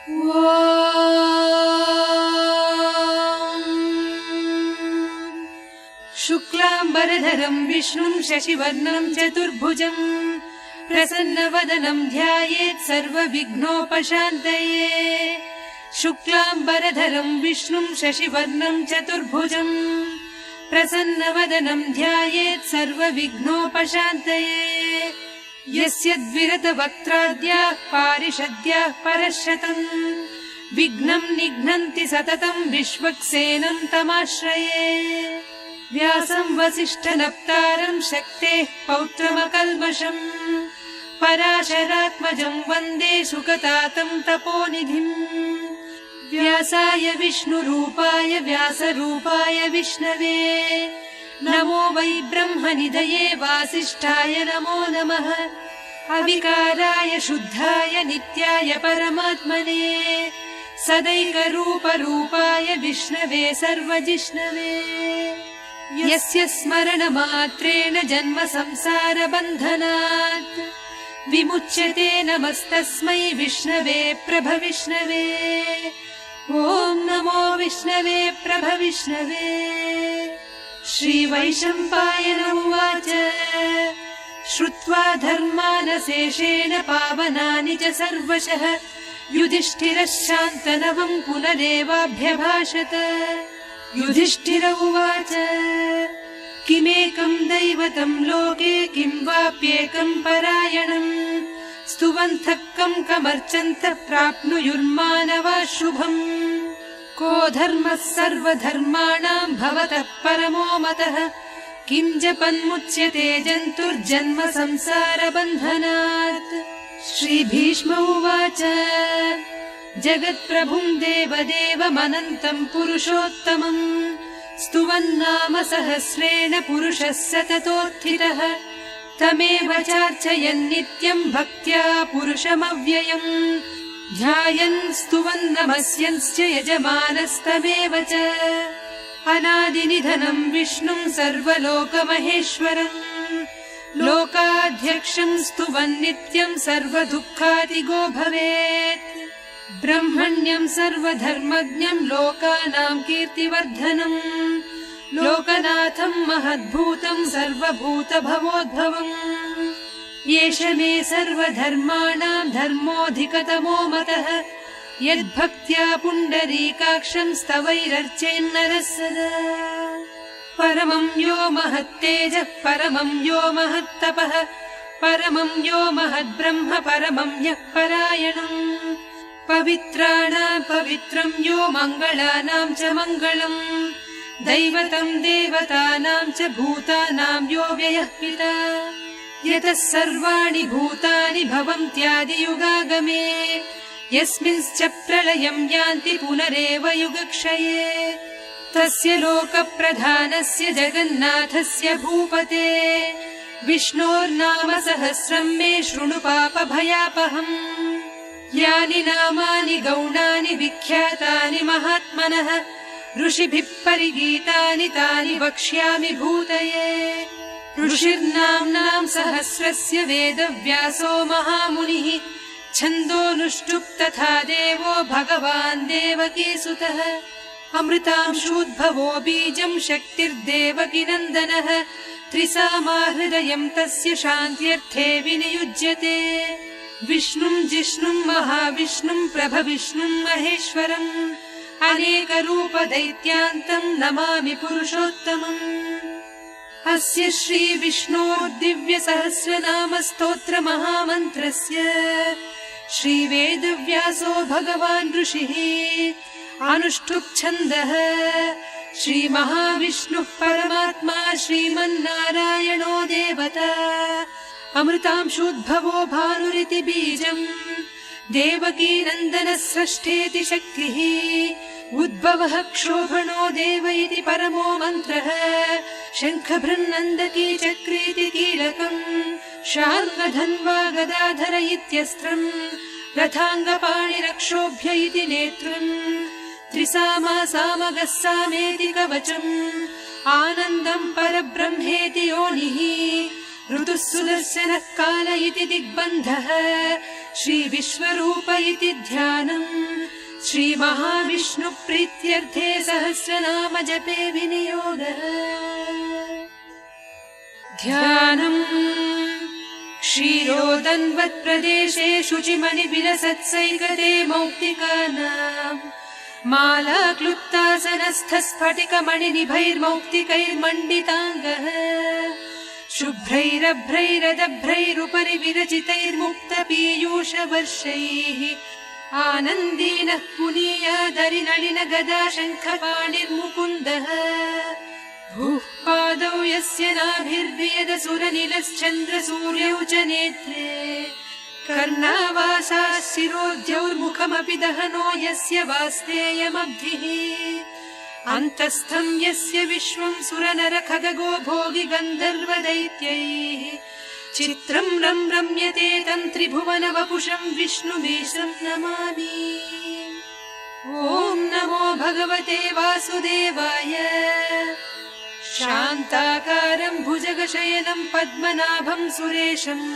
शुक्लाम्बरधरं विष्णुं शशिवर्णं चतुर्भुजं प्रसन्नवदनं ध्यायेत् सर्वविघ्नोपशान्तये। शुक्लाम्बरधरं विष्णुं शशिवर्णं चतुर्भुजं प्रसन्नवदनं ध्यायेत् सर्वविघ्नोपशान्तये। यस्य द्विरतवक्त्राद्याः पारिषद्याः परश्शतम् विघ्नं निघ्नन्ति सततं विश्वक्सेनं तमाश्रये। व्यासं वसिष्ठनप्तारं शक्तेः पौत्रमकल्मषम् पराशरात्मजं वन्दे सुकतातं तपोनिधिम्। व्यासाय विष्णुरूपाय व्यासरूपाय विष्णवे नमो वै ब्रह्मनिधये वासिष्ठाय नमो नमः। अविकाराय शुद्धाय नित्याय परमात्मने सदैकरूपरूपाय विष्णवे सर्वजिष्णवे। यस्य स्मरणमात्रेण जन्म संसारबन्धनात् विमुच्यते नमस्तस्मै विष्णवे प्रभविष्णवे। ॐ नमो विष्णवे प्रभविष्णवे। श्रीवैशम्पायन उवाच श्रुत्वा धर्मानशेषेण पावनानि च सर्वशः युधिष्ठिरः शान्तनवं पुनरेवाभ्यभाषत। युधिष्ठिर उवाच किमेकं दैवतं लोके किं वाप्येकं परायणम् स्तुवन्तः कं कमर्चन्तः प्राप्नुयुर्मानवा शुभम्। को धर्मः सर्वधर्माणां भवतः परमो मतः किं जपन्मुच्यते जन्तुर्जन्म संसारबन्धनात्। श्रीभीष्म उवाच जगत्प्रभुं देवदेवमनन्तं पुरुषोत्तमं स्तुवन्नाम सहस्रेण पुरुषः सततोत्थितः तमेव चार्चयन् नित्यं भक्त्या पुरुषमव्ययम् ध्यायन् स्तुवन् नमस्यंश्च यजमानस्तमेव च। अनादिनिधनं विष्णुं सर्वलोकमहेश्वरम् लोकाध्यक्षं स्तुवन् नित्यं सर्वदुःखादिगो भवेत्। ब्रह्मण्यं सर्वधर्मज्ञं लोकानां कीर्तिवर्धनम् लोकनाथं महद्भूतं सर्वभूतभवोद्भवम्। एष मे सर्वधर्माणां धर्मोऽधिकतमो मतः यद्भक्त्या पुण्डरीकाक्षं स्तवैरर्चेन्नरः सदा। परमं यो महत्तेजः परमं यो महत्तपः परमं यो महद्ब्रह्म परमं यः परायणम्। पवित्राणां पवित्रं यो मङ्गलानां च मङ्गलम् दैवतं देवतानां च भूतानां यो व्ययः पिता। यतः सर्वाणि भूतानि भवन्त्यादियुगागमे यस्मिंश्च प्रलयं यान्ति पुनरेव युगक्षये। तस्य लोकप्रधानस्य जगन्नाथस्य भूपते विष्णोर्नाम सहस्रं मे शृणु पापभयापहम्। यानि नामानि गौणानि विख्यातानि महात्मनः ऋषिभिः परिगीतानि तानि वक्ष्यामि भूतये। ऋषिर्नाम्नां सहस्रस्य वेदव्यासो महामुनिः छन्दोनुष्टुप् तथा देवो भगवान् देवकीसुतः। अमृतांशूद्भवो बीजं शक्तिर्देवकीनन्दनः त्रिसामाहृदयं तस्य शान्त्यर्थे विनियुज्यते। विष्णुं जिष्णुं महाविष्णुं प्रभविष्णुं महेश्वरम् अनेकरूपदैत्यान्तं नमामि पुरुषोत्तमम्। अस्य श्रीविष्णोर्दिव्यसहस्रनामस्तोत्रमहामन्त्रस्य श्रीवेदव्यासो भगवान् ऋषिः अनुष्टुप् छन्दः। श्रीमहाविष्णुः परमात्मा श्रीमन्नारायणो देवता अमृतांशोद्भवो भानुरिति बीजम् देवकीनन्दनः स्रष्टेति शक्तिः उद्भवः क्षोभणो देव इति परमो मन्त्रः शङ्खभृन्नन्दकी चक्रीति कीलकम् शार्ङ्गधन्वा गदाधर इत्यस्त्रम् रथाङ्गपाणिरक्षोभ्य इति नेत्रम् त्रिसामा सामगः सामेति कवचम् आनन्दम् परब्रह्मेति योनिः ऋतुः सुदर्शनः काल इति दिग्बन्धः श्री विश्वरूप इति ध्यानम् श्री महाविष्णु प्रीत्यर्थे सहस्रनाम जपे विनियोगः ध्यानम् क्षीरोदन्वत् प्रदेशे शुचिमणि विलसत्सैकते मौक्तिकानाम् माला क्लुप्तासनस्थ स्फटिकमणिनिभैर्मौक्तिकैर्मण्डिताङ्गः शुभ्रैरभ्रैरदभ्रैरुपरि विरचितैर्मुक्त पीयूषवर्षैः आनन्दीनः पुनीयादरिनलिन गदा शङ्खपाणिर्मुकुन्दः भूः पादौ यस्य नाभिर्वियदसुरनिलश्चन्द्रसूर्यौ च नेत्रे कर्णावासाः शिरोद्यौर्मुखमपि दहनो यस्य वास्तेयमब्धिः अन्तस्थम् यस्य विश्वम् सुरनरखगो भोगि गन्धर्वदैत्यैः चित्रम् रम्यते तम् त्रिभुवन वपुषम् विष्णुमीशम् नमामि ॐ नमो भगवते वासुदेवाय शान्ताकारम् भुजगशयनम् पद्मनाभम् सुरेशम्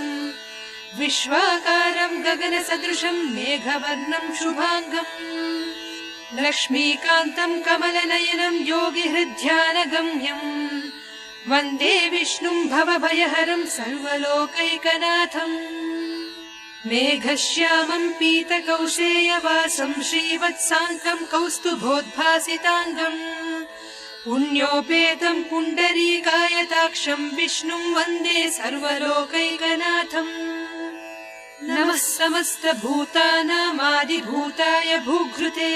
विश्वाकारम् गगनसदृशम् मेघवर्णम् शुभाङ्गम् लक्ष्मीकान्तम् कमलनयनम् योगिहृद्ध्यानगम्यम् वन्दे विष्णुम् भवभयहरम् सर्वलोकैकनाथम् मेघश्यामम् पीतकौशेयवासम् श्रीवत्साङ्कम् कौस्तुभोद्भासिताङ्गम् पुण्योपेतम् पुण्डरीकायताक्षम् विष्णुम् वन्दे सर्वलोकैकनाथम् नमः समस्तभूतानामादिभूताय भूघृते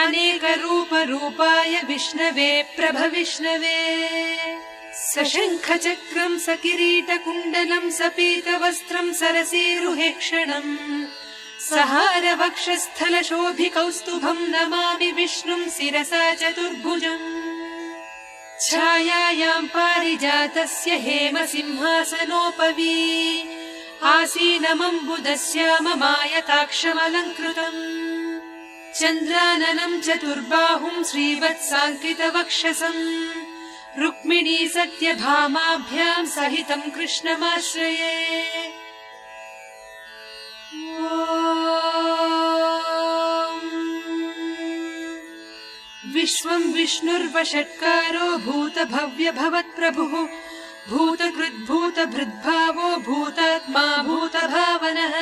अनेकरूपरूपाय विष्णवे प्रभविष्णवे सशङ्खचक्रम् सकिरीटकुण्डलम् सपीतवस्त्रम् सरसीरुहेक्षणम् सहारवक्षस्थलशोभिकौस्तुभम् नमामि विष्णुम् शिरसा चतुर्भुजम् छायायाम् पारिजातस्य हेमसिंहासनोपवी आसीनमम्बुदस्याममायताक्षमलङ्कृतम् चन्द्राननम् चतुर्बाहुम् श्रीवत्साङ्कितवक्षसम् रुक्मिणी सत्यभामाभ्याम् सहितम् कृष्णमाश्रये विश्वम् विष्णुर्वषट्कारो भूतभव्य भवत्प्रभुः भूतकृद्भूतभृद्भावो भूतात्मा भूतभावनः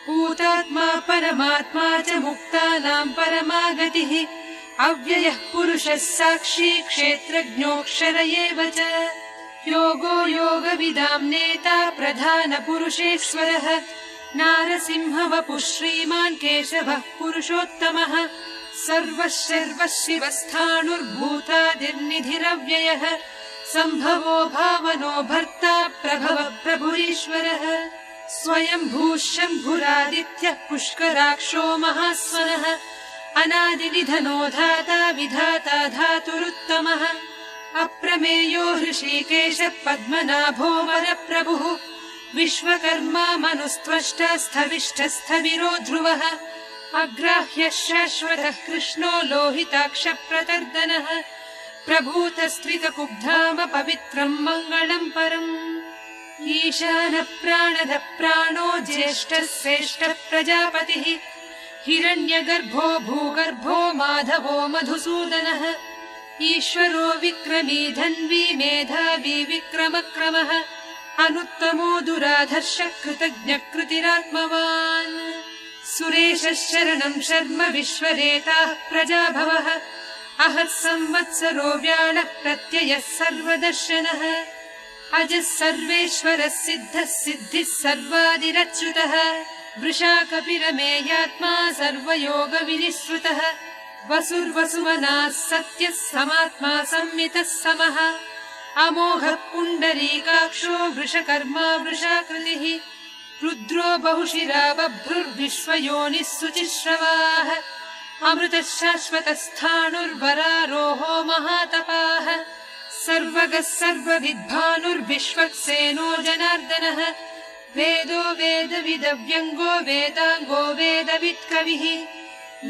भूतात्मा परमात्मा च मुक्तानाम् परमागतिः अव्ययः पुरुषः साक्षी क्षेत्रज्ञोऽक्षर एव च योगो योगविदाम् नेता प्रधानपुरुषेश्वरः नारसिंहवपुः श्रीमान् केशवः पुरुषोत्तमः सर्वः शर्वः शिवस्थाणुर्भूतादिर्निधिरव्ययः सम्भवो भावनो भर्ता प्रभवः प्रभुरीश्वरः स्वयम्भूः शम्भुरादित्यः पुष्कराक्षो महास्वनः अनादिनिधनो धाता विधाता धातुरुत्तमः अप्रमेयो हृषीकेशः पद्मनाभो वरप्रभुः विश्वकर्मा मनुस्त्वष्टा स्थविष्ठस्थविरो ध्रुवः अग्राह्यः शाश्वतः कृष्णो लोहिताक्षप्रतर्दनः प्रभूतस्त्विककुब्धाम पवित्रम् मङ्गलम् परम् ईशानः प्राणदः प्राणो ज्येष्ठः श्रेष्ठः प्रजापतिः हिरण्यगर्भो भूगर्भो माधवो मधुसूदनः ईश्वरो विक्रमी धन्वी मेधावी विक्रमक्रमः अनुत्तमो दुराधर्षः कृतज्ञः कृतिरात्मवान् सुरेशः शरणम् शर्म विश्वरेताः प्रजाभवः अहः संवत्सरो व्याळः प्रत्ययः सर्वदर्शनः अजः सर्वेश्वरः सिद्धः सिद्धिः सर्वादिरच्युतः वृषाकपिरमेयात्मा सर्वयोगविनिश्रुतः वसुर्वसुमनाः सत्यः समात्मा संमितः समः अमोघः पुण्डरीकाक्षो वृषकर्मा वृषाकृतिः रुद्रो बहुशिरा बभ्रुर्विश्वयोनिः शुचिश्रवाः अमृतः शाश्वतस्थाणुर्वरारोहो महातपाः सर्वगः सर्वविद्भानुर्विश्वक्सेनो जनार्दनः वेदो वेदविदव्यङ्गो वेदाङ्गो वेदवित्कविः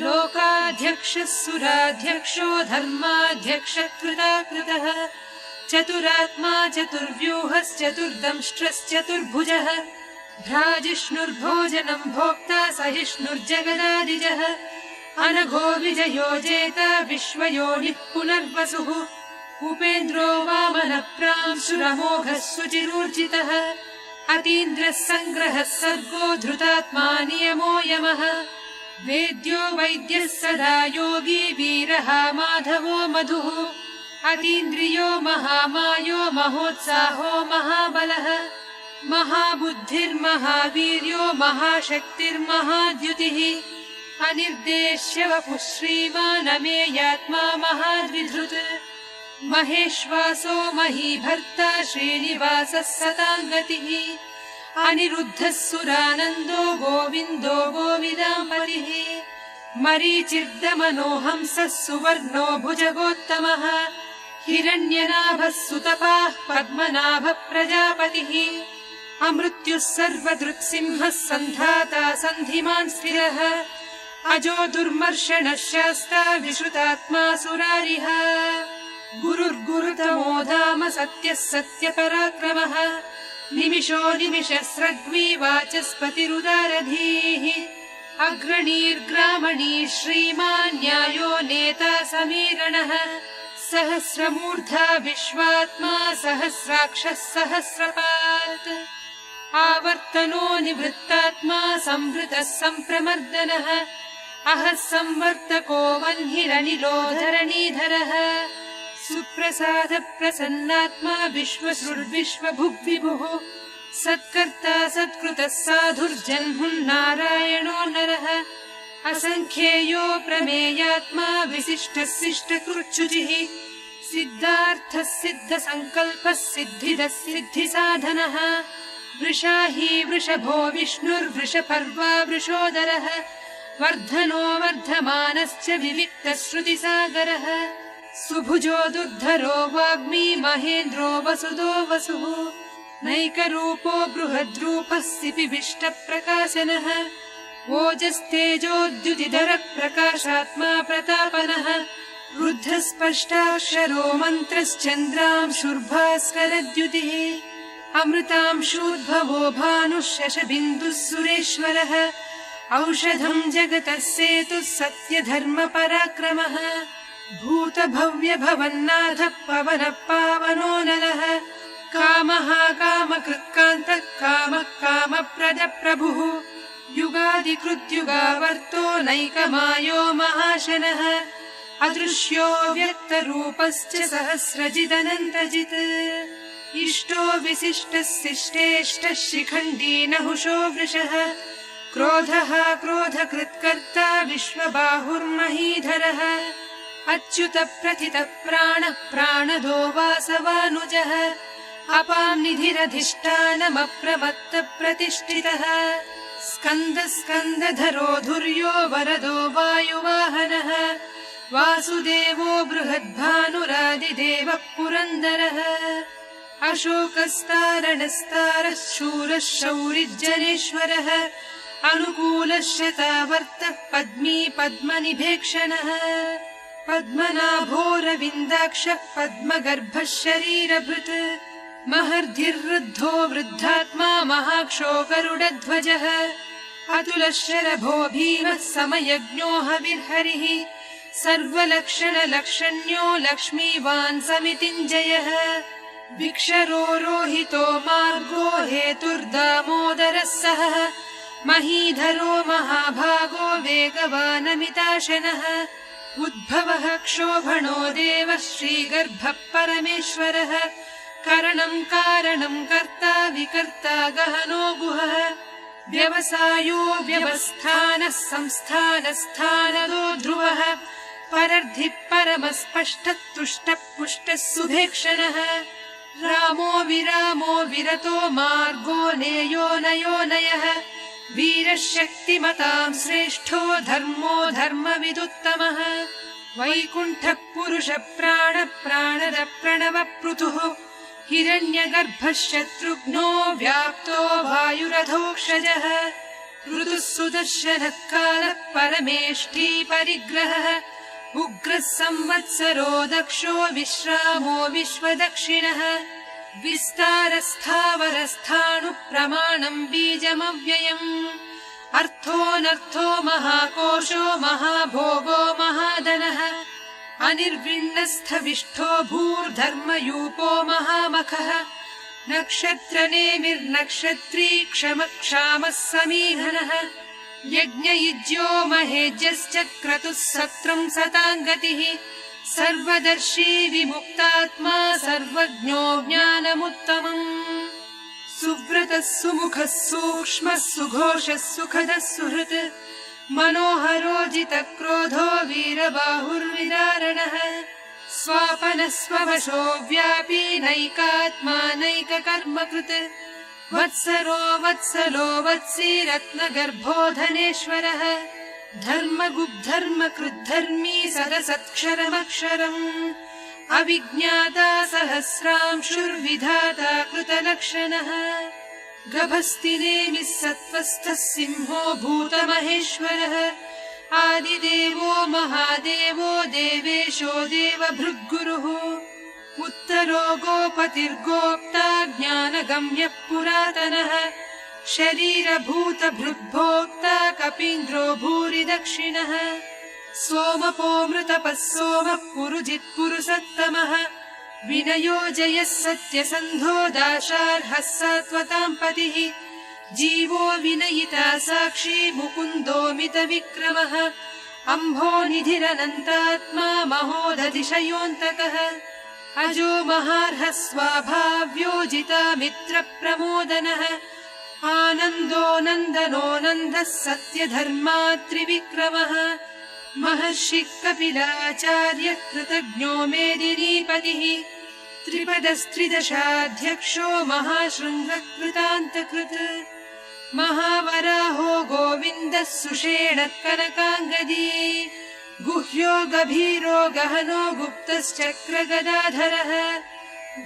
लोकाध्यक्षः सुराध्यक्षो धर्माध्यक्षः कृताकृतः चतुरात्मा चतुर्व्यूहश्चतुर्दंष्ट्रश्चतुर्भुजः भ्राजिष्णुर्भोजनम् भोक्ता सहिष्णुर्जगदादिजः अनघो विजयो जेता विश्वयोनिः पुनर्वसुः उपेन्द्रो वामनप्रांशुरमोघः सुचिरूर्जितः अतीन्द्रः सङ्ग्रहः सर्गो धृतात्मा नियमो यमः वेद्यो वैद्यः सदा योगी वीरः माधवो मधुः अतीन्द्रियो महामायो महोत्साहो महाबलः महाबुद्धिर्महावीर्यो महाशक्तिर्महाद्युतिः अनिर्देश्य वपुः श्रीमान् अमेयात्मा महाद्विधृत् महेश्वासो महीभर्ता श्रीनिवासः सताङ्गतिः अनिरुद्धः सुरानन्दो गोविन्दो गोविदाम्बरिः मरीचिर्दमनोहंसः सुवर्णो भुजगोत्तमः हिरण्यनाभः सुतपाः पद्मनाभः प्रजापतिः अमृत्युः सर्वदृक्सिंहः सन्धाता सन्धिमान् स्थिरः अजो दुर्मर्षणः शास्ता विश्रुतात्मा सुरारिः गुरुर्गुरुतमो धाम सत्यः सत्यपराक्रमः निमिषो निमिषस्रग्वी वाचस्पतिरुदारधीः अग्रणीर्ग्रामणी श्रीमान् न्यायो नेता समीरणः सहस्रमूर्धा विश्वात्मा सहस्राक्षः सहस्रपात् आवर्तनो निवृत्तात्मा संवृतः सम्प्रमर्दनः अहः संवर्तको वह्निरनिलो धरणीधरः सुप्रसाद प्रसन्नात्मा विश्वसृड्विश्वभुग्विभुः सत्कर्ता सत्कृतः साधुर्जह्नुन्नारायणो नरः असङ्ख्येयो प्रमेयात्मा विशिष्टः शिष्टकृच्छुचिः सिद्धार्थः सिद्धसङ्कल्पः सिद्धिदः सिद्धिसाधनः वृषाही वृषभो विष्णुर्वृषपर्वा वृषोदरः वर्धनो वर्धमानश्च विविक्तश्रुतिसागरः सुभुजो दुर्धरो वाग्मी महेन्द्रो वसुदो वसुः नैकरूपो बृहद्रूपः सिपिविष्टप्रकाशनः ओजस्तेजोद्युतिधरः प्रकाशात्मा प्रतापनः रुद्धस्पष्टाक्षरो मन्त्रश्चन्द्रांशुर्भास्करद्युतिः अमृतांशूद्भवो भानुः शशबिन्दुः सुरेश्वरः औषधम् जगतः सेतुः सत्यधर्मपराक्रमः भूतभव्यभवन्नाथः पवनः पावनो नरः कामः कामकृत्कान्तः कामः कामप्रदप्रभुः युगादिकृद्युगावर्तो नैकमायो महाशनः अदृश्यो व्यक्तरूपश्च सहस्रजिदनन्तजित् इष्टो विशिष्टः शिष्टेष्टः शिखण्डी नहुषो वृषः क्रोधः क्रोधकृत्कर्ता विश्वबाहुर्महीधरः अच्युत प्रथितः प्राणः प्राणदो वासवानुजः अपां निधिरधिष्ठानमप्रमत्त प्रतिष्ठितः स्कन्दः स्कन्दधरो धुर्यो वरदो वायुवाहनः वासुदेवो बृहद्भानुरादिदेवः पुरन्दरः अशोकस्तारणस्तारः शूरः शौरिज्जनेश्वरः अनुकूलः शतावर्तः पद्मी पद्मनिभेक्षणः पद्मनाभोरविन्दाक्षः पद्मगर्भः शरीरभृत् महर्धिर्वृद्धो वृद्धात्मा महाक्षो गरुडध्वजः अतुलः शरभो भीमः समयज्ञो हविर्हरिः सर्वलक्षणलक्षण्यो लक्ष्मीवान् समितिञ्जयः विक्षरो रोहितो मार्गो हेतुर्दामोदरः सहः महीधरो महाभागो वेगवानमिताशनः उद्भवः क्षोभणो देवः श्रीगर्भः परमेश्वरः करणम् कारणम् कर्ता विकर्ता गहनो गुहः व्यवसायो व्यवस्थानः संस्थानस्थानदो ध्रुवः परर्धिः परमस्पष्टः तुष्टः पुष्टः सुभेक्षणः रामो विरामो विरतो मार्गो नेयो नयो नयः वीरः शक्तिमताम् श्रेष्ठो धर्मो धर्मविदुत्तमः वैकुण्ठः पुरुषः प्राणः प्राणद प्रणवः पृथुः हिरण्यगर्भः शत्रुघ्नो व्याप्तो वायुरधोक्षजः ऋतुः सुदर्शनः कालः परमेष्ठी परिग्रहः उग्रः संवत्सरो दक्षो विश्रामो विश्वदक्षिणः विस्तारस्थावरस्थाणुप्रमाणम् बीजमव्ययम् अर्थोऽनर्थो महाकोशो महाभोगो महाधनः अनिर्विण्णस्थविष्ठो भूर्धर्मयूपो महामखः नक्षत्रनेमिर्नक्षत्री क्षमक्षामः समीधनः यज्ञयुज्यो महेज्यश्च क्रतुः सत्रम् सताङ्गतिः सर्वदर्शी विमुक्तात्मा सर्वज्ञो ज्ञानमुत्तमम् सुव्रतः सुमुखः सूक्ष्मः सुघोषः सुखदः सुहृत् मनोहरोजितक्रोधो वीरबाहुर्विदारणः स्वापनः स्ववशो व्यापी नैकात्मा नैककर्मकृत् वत्सरो वत्सलो वत्सी रत्नगर्भो धनेश्वरः धर्मगुब्धर्मकृद्धर्मी सदसत्क्षरमक्षरम् अविज्ञाता सहस्रांशुर्विधाता कृतलक्षणः गभस्तिनेमिः सत्त्वस्थः सिंहो भूतमहेश्वरः आदिदेवो महादेवो देवेशो देवभृद्गुरुः उत्तरो गोपतिर्गोप्ता ज्ञानगम्यः पुरातनः शरीरभूतभृद्भोक्ता कपीन्द्रो भूरि दक्षिणः सोमपोमृतपः सोमः पुरुजित्पुरुषत्तमः विनयो जयः सत्यसन्धो दाशार्हः सात्वताम् पतिः जीवो विनयिता साक्षी मुकुन्दोमितविक्रमः अम्भोनिधिरनन्तात्मा महोदधिशयोऽन्तकः अजो महार्हः स्वाभाव्योजिता मित्रप्रमोदनः आनन्दो नन्दनो नन्दः सत्यधर्मात्रिविक्रमः महर्षिः कपिलाचार्यः कृतज्ञो मेदिनीपतिः त्रिपदस्त्रिदशाध्यक्षो महाशृङ्गः कृतान्तकृत् महावराहो गोविन्दः सुषेणः कनकाङ्गदी गुह्यो गभीरो गहनो गुप्तश्चक्रगदाधरः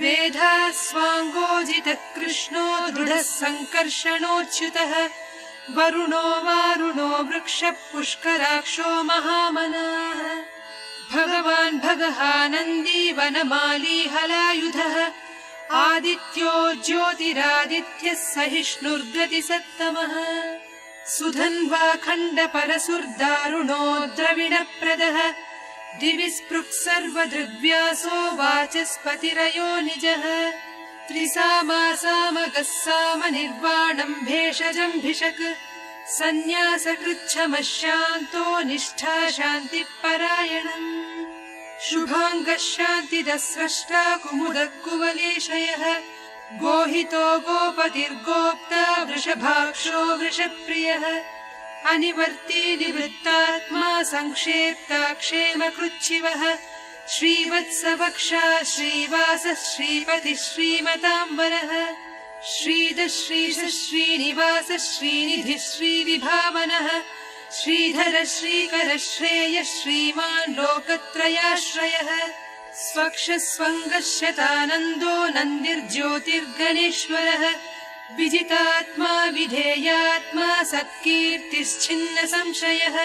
वेधाः स्वाङ्गोजितः कृष्णो दृढः सङ्कर्षणोच्युतः वरुणो वारुणो वृक्षः पुष्कराक्षो महामनाः भगवान् भगहानन्दी वनमाली हलायुधः आदित्यो ज्योतिरादित्यः सहिष्णुर्गतिसत्तमः सुधन्वा खण्डपरसुर्दारुणो द्रविणप्रदः दिवि स्पृक् सर्वदृग्व्यासो वाचस्पतिरयो निजः त्रिसामासामगः सामनिर्वाणम् भेषजम्भिषक् सन्न्यासकृच्छमः शान्तो निष्ठा शान्तिः परायणम् शुभाङ्गः शान्तिदः स्रष्टा कुमुदः कुवलेशयः गोहितो गोपतिर्गोप्ता वृषभाक्षो वृषप्रियः अनिवर्ती निवृत्तात्मा संक्षेप्ता क्षेमकृच्छिवः श्रीवत्सवक्षा श्रीवासः श्रीपतिः श्रीमताम्बरः श्रीधः श्रीशः श्रीनिवासः श्रीनिधिः श्रीविभावनः श्रीधरः श्रीकरः श्रेयः श्रीमान् लोकत्रयाश्रयः स्वक्षः स्वङ्गः शतानन्दो नन्दिर्ज्योतिर्गणेश्वरः विजितात्मा विधेयात्मा सत्कीर्तिश्छिन्न संशयः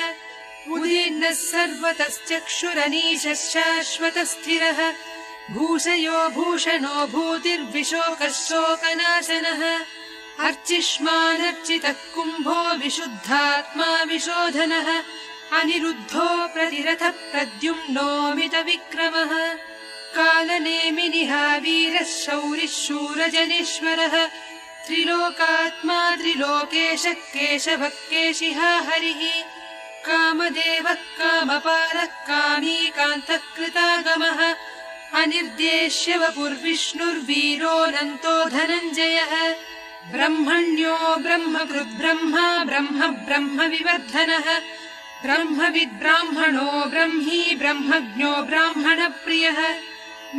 उदीर्णः सर्वतश्चक्षुरनीशः शाश्वतः स्थिरः भूषयो भूषणो भूतिर्विशोकः शोकनाशनः अर्चिष्मानर्चितः कुम्भो विशुद्धात्मा विशोधनः अनिरुद्धो प्रतिरथः प्रद्युम्नोमितविक्रमः कालनेमिनिहावीरः शौरिः शूरजनेश्वरः त्रिलोकात्मा त्रिलोकेशः केशवः केशिहा हरिः कामदेवः कामपालः कामी कान्तः कृतागमः अनिर्देश्य वपुर्विष्णुर्वीरोऽनन्तो धनञ्जयः ब्रह्मण्यो ब्रह्मकृद्ब्रह्मा ब्रह्म ब्रह्म विवर्धनः ब्रह्मविद्ब्राह्मणो ब्रह्मी ब्रह्मज्ञो ब्राह्मणप्रियः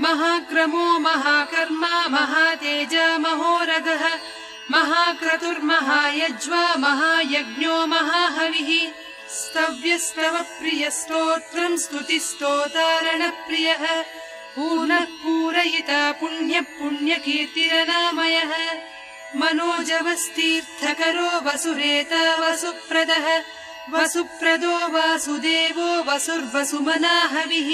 महाक्रमो महाकर्मा महातेजा महोरगः महाक्रतुर्महायज्वा महायज्ञो महाहविः स्तव्यस्तवप्रियस्तोत्रम् स्तुतिस्तोतारणप्रियः पूर्णः पूरयिता पुण्यः पुण्यकीर्तिरनामयः मनोजवस्तीर्थकरो वसुरेता वसुप्रदः वसुप्रदो वासुदेवो वसुर्वसुमनाहविः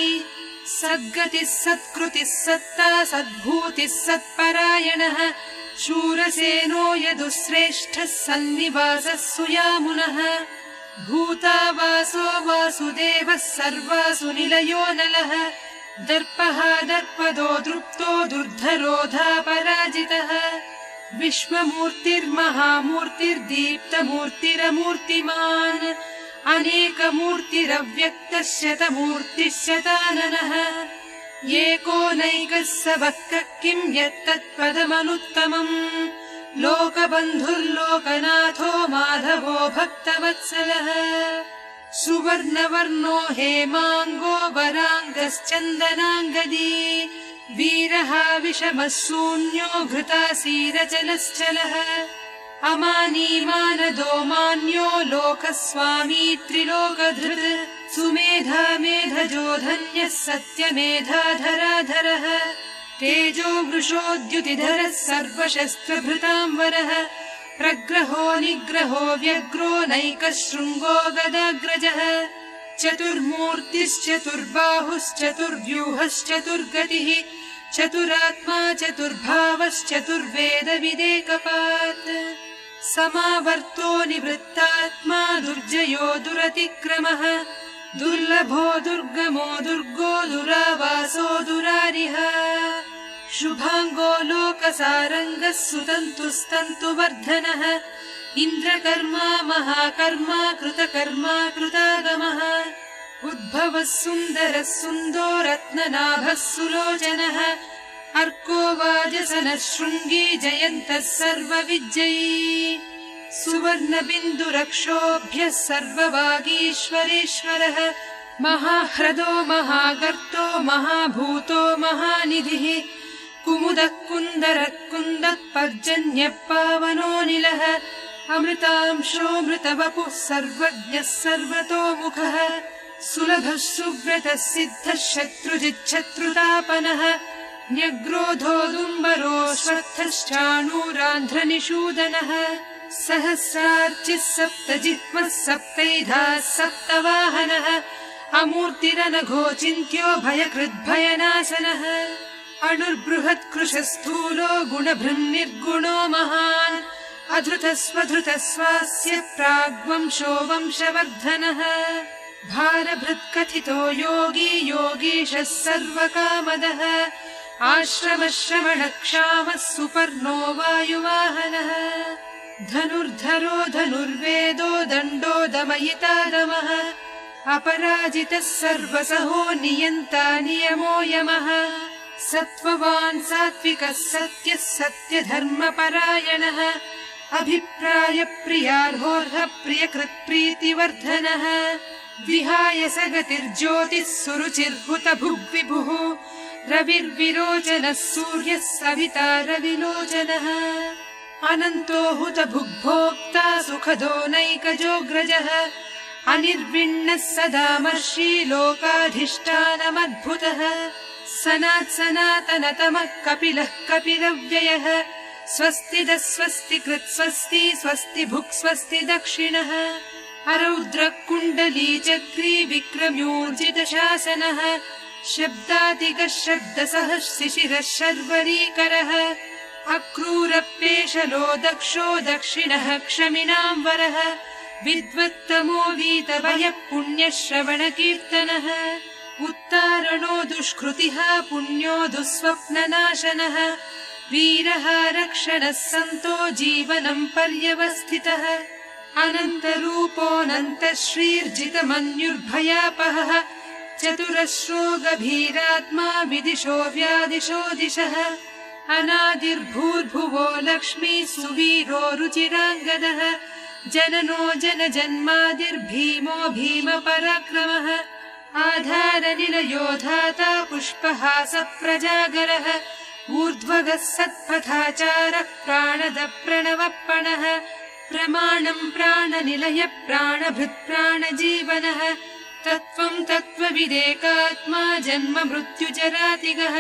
सद्गतिः सत्कृतिः सत्ता सद्भूतिः सत्परायणः शूरसेनो यदुश्रेष्ठः सन्निवासः सुयामुनः भूतावासो वासुदेवः सर्वासु निलयो नलः दर्पः दर्पदो दृप्तो दुर्धरोधापराजितः विश्वमूर्तिर्महामूर्तिर्दीप्तमूर्तिरमूर्तिमान् अनेकमूर्तिरव्यक्तः शतमूर्तिः शताननः एकोनैकः सबक्कः किम् यत्तत्पदमनुत्तमम् लोकबन्धुर्लोकनाथो माधवो भक्तवत्सलः सुवर्णवर्णो हेमाङ्गो वराङ्गश्चन्दनाङ्गदी वीरः विषमः शून्यो घृतासीरचलश्चलः अमानीमानदो मान्यो लोकस्वामी त्रिलोकधृत् सुमेधा मेधजो धन्यः सत्यमेधाधराधरः तेजो वृषोद्युतिधरः सर्वशस्त्रभृताम्बरः प्रग्रहो निग्रहो व्यग्रो नैकः शृङ्गो गदाग्रजः चतुर्मूर्तिश्चतुर्बाहुश्चतुर्व्यूहश्चतुर्गतिः चतुरात्मा चतुर्भावश्चतुर्वेदविदेकपात् समावर्तो निवृत्तात्मा दुर्जयो दुरतिक्रमः दुर्लभो दुर्गमो दुर्गो दुरावासो दुरारिः शुभाङ्गो लोकसारङ्गः सुतन्तुस्तन्तुवर्धनः इन्द्रकर्मा महाकर्मा कृतकर्मा कृतागमः उद्भवः सुन्दरः सुन्दो रत्ननाभः सुलोचनः अर्को वाजसनः शृङ्गी जयन्तः सर्वविजयी सुवर्णबिन्दुरक्षोभ्यः सर्ववागीश्वरेश्वरः महाह्रदो महागर्तो महाभूतो महानिधिः कुमुदः कुन्दरः कुन्दः पर्जन्यः पावनोऽनिलः अमृतांशोऽमृतवपुः सर्वज्ञः सर्वतोमुखः सुलभः सुव्रतः सिद्धः शत्रुजिच्छत्रुतापनः न्यग्रोधोदुम्बरो श्वत्थश्चाणूरान्ध्रनिषूदनः सहस्रार्चिः सप्तजिह्वः सप्तैधाः सप्तवाहनः अमूर्तिरनघोचिन्त्यो भयकृद्भयनाशनः अणुर्बृहत्कृशः स्थूलो गुणभृन्निर्गुणो महान् अधृतस्वधृतस्वास्य प्राग्वंशो वंशवर्धनः भारभृत्कथितो योगी योगीशः सर्वकामदः आश्रमश्रवणक्षामः सुपर्णो वायुवाहनः धनुर्धरो धनुर्वेदो दण्डो दमयितादमः अपराजितः सर्वसहो नियन्ता नियमो यमः सत्त्ववान् सात्विकः सत्यः सत्यधर्मपरायणः अभिप्रायप्रियार्होर्ह प्रियकृत्प्रीतिवर्धनः विहाय सगतिर्ज्योतिः सुरुचिर्हुतभुग्विभुः रविर्विरोचनः सूर्यः सविता रविलोचनः अनन्तो हुतभुग्भोक्ता सुखदो नैकजोऽग्रजः अनिर्विण्णः सदामर्षि लोकाधिष्ठानमद्भुतः सनातनतमः कपिलः कपिलव्ययः स्वस्तिदः स्वस्तिकृत् स्वस्ति स्वस्ति भुक् स्वस्ति दक्षिणः अरौद्रः कुण्डली चक्री विक्रम्योर्जितशासनः शब्दातिगः शब्दसः शिशिरः शर्वरीकरः अक्रूरपेशलो दक्षो दक्षिणः क्षमिणाम् वरः विद्वत्तमो वीतभयः पुण्यश्रवणकीर्तनः उत्तारणो दुष्कृतिः पुण्यो दुःस्वप्ननाशनः वीरः रक्षणः सन्तो जीवनम् पर्यवस्थितः अनन्तरूपोऽनन्तः श्रीर्जितमन्युर्भयापहः चतुरश्रो गभीरात्मा विदिशो व्यादिशो दिशः अनादिर्भूर्भुवो लक्ष्मी सुवीरो रुचिराङ्गदः जननो जनजन्मादिर्भीमो भीमपराक्रमः आधारनिलयो धाता पुष्पहासप्रजागरः ऊर्ध्वगः सत्पथाचारः प्राणदप्रणवप्पणः प्रमाणम् प्राणनिलय प्राणभृत्प्राणजीवनः तत्त्वम् तत्त्वविदेकात्मा जन्म मृत्युजरातिगः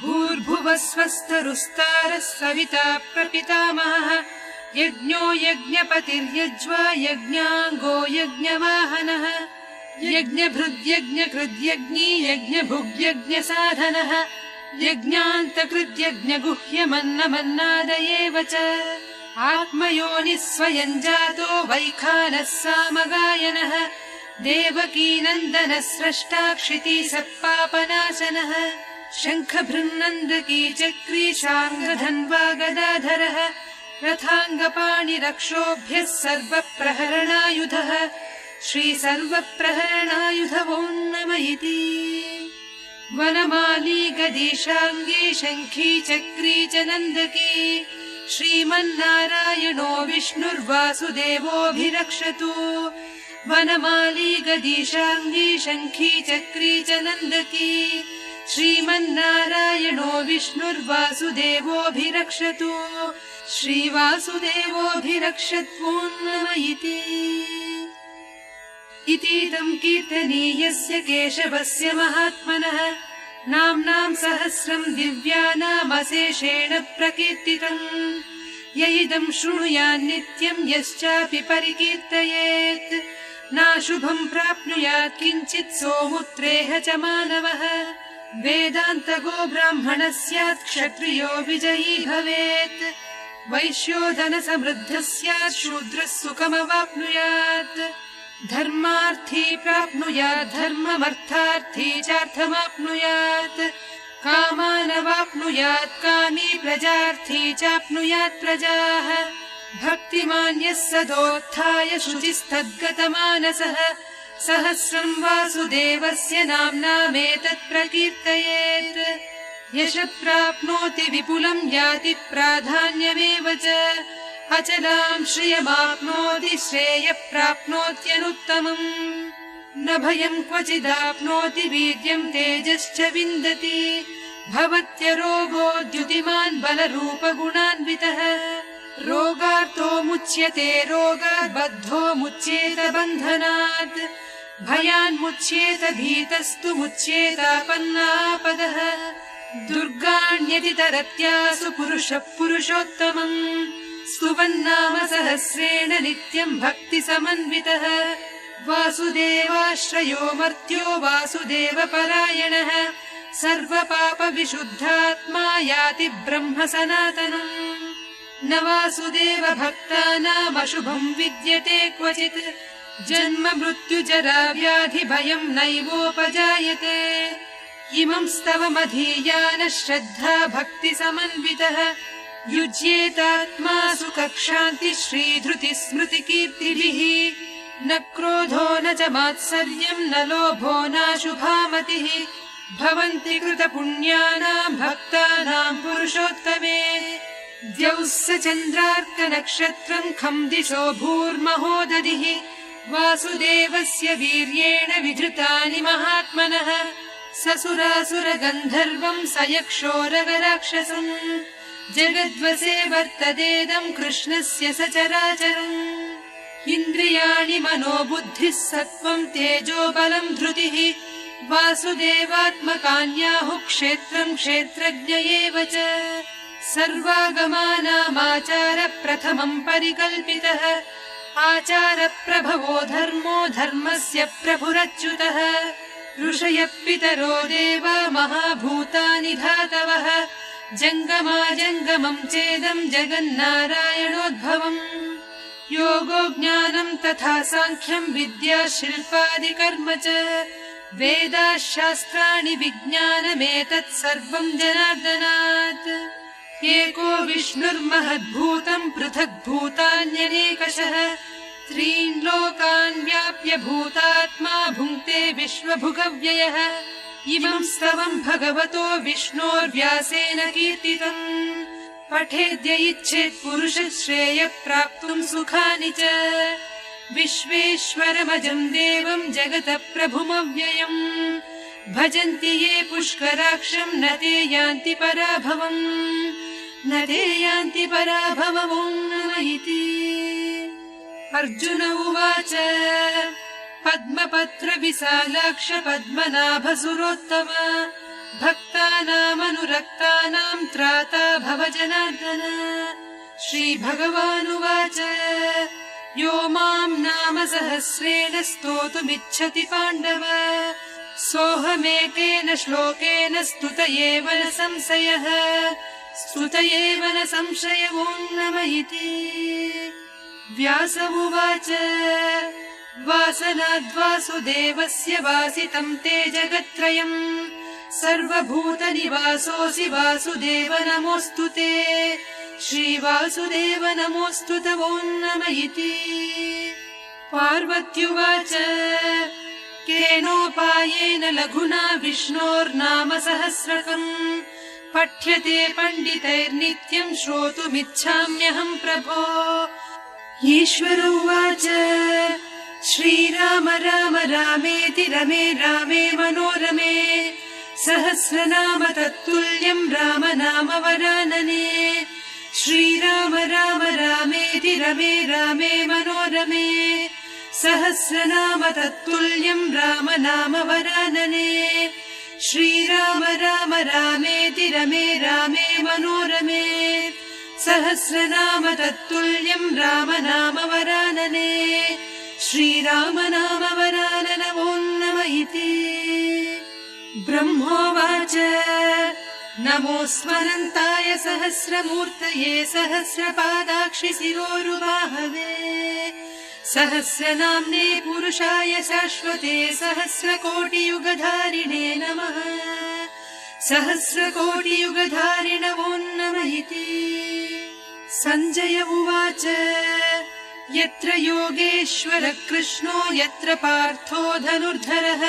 भूर्भुवः स्वस्तरुस्तारः सविता प्रपितामहः यज्ञो यज्ञपतिर्यज्वा यज्ञाङ्गो यज्ञवाहनः यज्ञभृद्यज्ञकृद्यज्ञी यज्ञभुग्यज्ञसाधनः यज्ञान्तकृद्यज्ञगुह्यमन्नमन्नादयेव च आत्मयोनिः स्वयं जातो वैखानः सामगायनः देवकीनन्दनः स्रष्टा क्षिती सत्पापनाशनः शङ्खभृन्नन्दकी चक्री शार्ङ्गधन्वा गदाधरः रथाङ्गपाणिरक्षोभ्यः सर्वप्रहरणायुधः श्रीसर्वप्रहरणायुध वो नमः इति वनमाली गदीशाङ्गी शङ्खी चक्री च नन्दकी श्रीमन्नारायणो विष्णुर्वासुदेवोऽभिरक्षतु वनमाली गदीशाङ्गी शङ्खी चक्री च नन्दकी श्रीमन्नारायणो विष्णुर्वासुदेवोऽभिरक्षतु श्रीवासुदेवोऽभिरक्षत्वो नमः इतीदं कीर्तनीयस्य केशवस्य महात्मनः नाम्नां सहस्रं दिव्यानामशेषेण प्रकीर्तितम् य इदं शृणुयान्नित्यं यश्चापि परिकीर्तयेत् नाशुभं प्राप्नुयात् किञ्चित् सोमुत्रेह च मानवः वेदान्तगो ब्राह्मणः स्यात् क्षत्रियो विजयी भवेत् वैश्यो धनसमृद्धः स्यात् शूद्रः सुखमवाप्नुयात् धर्मार्थी प्राप्नुयात् धर्ममर्थार्थी चार्थमाप्नुयात् कामानवाप्नुयात् कामी प्रजार्थी चाप्नुयात् प्रजाः भक्तिमान्यः सदोत्थाय शुचिस्तद्गतमानसः सहस्रं वासुदेवस्य नाम्नामेतत् प्रकीर्तयेत् यशः प्राप्नोति विपुलं याति प्राधान्यमेव च अचलां श्रियमाप्नोति श्रेयः प्राप्नोत्यनुत्तमम् न भयं क्वचिदाप्नोति वीर्यं तेजश्च विन्दति भवत्यरोगो द्युतिमान् बलरूपगुणान्वितः रोगार्तो मुच्यते रोगात् बद्धो मुच्येत बन्धनात् भयान्मुच्येत भीतस्तु मुच्येतापन्नापदः दुर्गाण्यतितरत्यासु पुरुषः पुरुषोत्तमम् स्तुवन्नाम सहस्रेण नित्यं भक्तिसमन्वितः वासुदेवाश्रयो मर्त्यो वासुदेवपरायणः सर्वपापविशुद्धात्मा याति ब्रह्म सनातनम् न वासुदेव भक्तानामशुभं विद्यते क्वचित् जन्म मृत्युजरा व्याधि भयं नैवोपजायते इमं स्तवमधीयानः श्रद्धा भक्तिसमन्वितः युज्येतात्मा सुखक्षान्तिः श्रीधृतिः स्मृतिकीर्तिभिः न क्रोधो न च मात्सर्यं न लोभो नाशुभामतिः भवन्ति कृतपुण्यानां भक्तानां पुरुषोत्तमे द्यौः स चन्द्रार्कनक्षत्रं खं दिशो भूर्महोदधिः वासुदेवस्य वीर्येण विधृतानि महात्मनः ससुरासुरगन्धर्वं स यक्षोरगराक्षसम् जगद्वसे वर्ततेदं कृष्णस्य सचराचरम् इन्द्रियाणि मनोबुद्धिः सत्त्वं तेजो बलं धृतिः वासुदेवात्मकान्याहुः क्षेत्रं क्षेत्रज्ञ एव च सर्वागमानामाचार प्रथमं परिकल्पितः आचारप्रभवो धर्मो धर्मस्य प्रभुरच्युतः ऋषयः पितरो देवा महाभूतानि धातवः जङ्गमाजङ्गमं चेदं जगन्नारायणोद्भवम् योगो ज्ञानं तथा साङ्ख्यं विद्या शिल्पादिकर्म च वेदाः शास्त्राणि विज्ञानमेतत् सर्वं जनार्दनात् एको विष्णुर्महद्भूतं पृथग्भूतान्यनेकशः त्रीन् लोकान् व्याप्य भूतात्मा भुङ्क्ते विश्वभुगव्ययः इमं स्तवं भगवतो विष्णोर्व्यासेन कीर्तितम् पठेद्य इच्छेत् पुरुषः श्रेयः प्राप्तुं सुखानि च विश्वेश्वरमजं देवं जगतः प्रभुमव्ययम् भजन्ति ये पुष्कराक्षं न ते यान्ति पराभवम् न ते यान्ति पराभवम् नमः इति अर्जुन उवाच पद्मपत्र विशालाक्ष पद्मनाभसुरोत्तम भक्तानामनुरक्तानां त्राता भव जनार्दन श्रीभगवानुवाच यो माम् नाम सहस्रेण स्तोतुमिच्छति पाण्डव सोऽहमेकेन श्लोकेन स्तुत एव न संशयः स्तुत एव न संशयो नम इति। व्यास उवाच वासनाद्वासुदेवस्य वासितम् ते जगत्त्रयम् सर्वभूतनिवासोऽसि वासुदेव नमोऽस्तु ते श्रीवासुदेव नमोऽस्तु तवो नम इति। पार्वत्युवाच केनोपायेन लघुना विष्णोर्नाम सहस्रकम् पठ्यते पण्डितैर्नित्यम् श्रोतुमिच्छाम्यहम् प्रभो। ईश्वर उवाच श्रीराम राम रामेति रमे रामे मनोरमे सहस्रनाम तत्तुल्यम् राम नाम वरानने। श्रीराम राम रामेति रमे रामे मनोरमे सहस्रनाम तत्तुल्यम् राम नाम वरानने। श्रीराम राम रामेति रमे रामे मनोरमे सहस्रनाम तत्तुल्यम् राम नाम वरानने। श्रीराम नाम वरानन वो नम इति। ब्रह्मोवाच नमोऽस्मरन्ताय सहस्रमूर्तये सहस्रपादाक्षि शिरोरुबाहवे सहस्रनाम्ने पुरुषाय शाश्वते सहस्रकोटियुगधारिणे नमः सहस्रकोटियुगधारिण वो नम इति। सञ्जय उवाच यत्र योगेश्वर कृष्णो यत्र पार्थो धनुर्धरः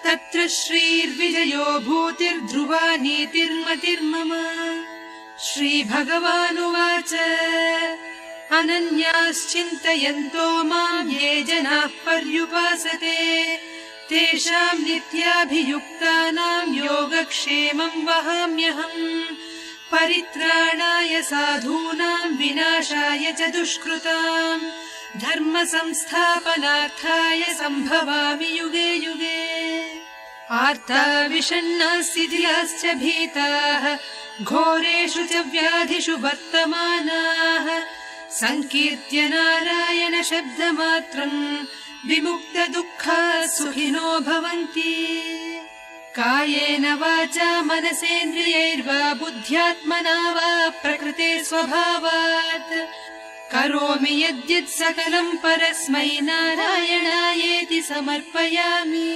तत्र श्रीर्विजयो भूतिर्ध्रुवा नीतिर्मतिर्मम। श्रीभगवानुवाच अनन्याश्चिन्तयन्तो माम् ये जनाः पर्युपासते तेषाम् नित्याभियुक्तानाम् योगक्षेमम् वहाम्यहम् परित्राणाय साधूनाम् विनाशाय च दुष्कृताम् धर्म संस्थापनार्थाय सम्भवामि युगे युगे। आर्ता विषण्णाः शिथिलाश्च भीताः घोरेषु च व्याधिषु वर्तमानाः सङ्कीर्त्य नारायण शब्दमात्रम् विमुक्तदुःखाः सुखिनो भवन्ति। कायेन वाचा मनसेन्द्रियैर्वा बुद्ध्यात्मना वा प्रकृते स्वभावात् करोमि यद्यत् सकलम् परस्मै नारायणायेति समर्पयामि।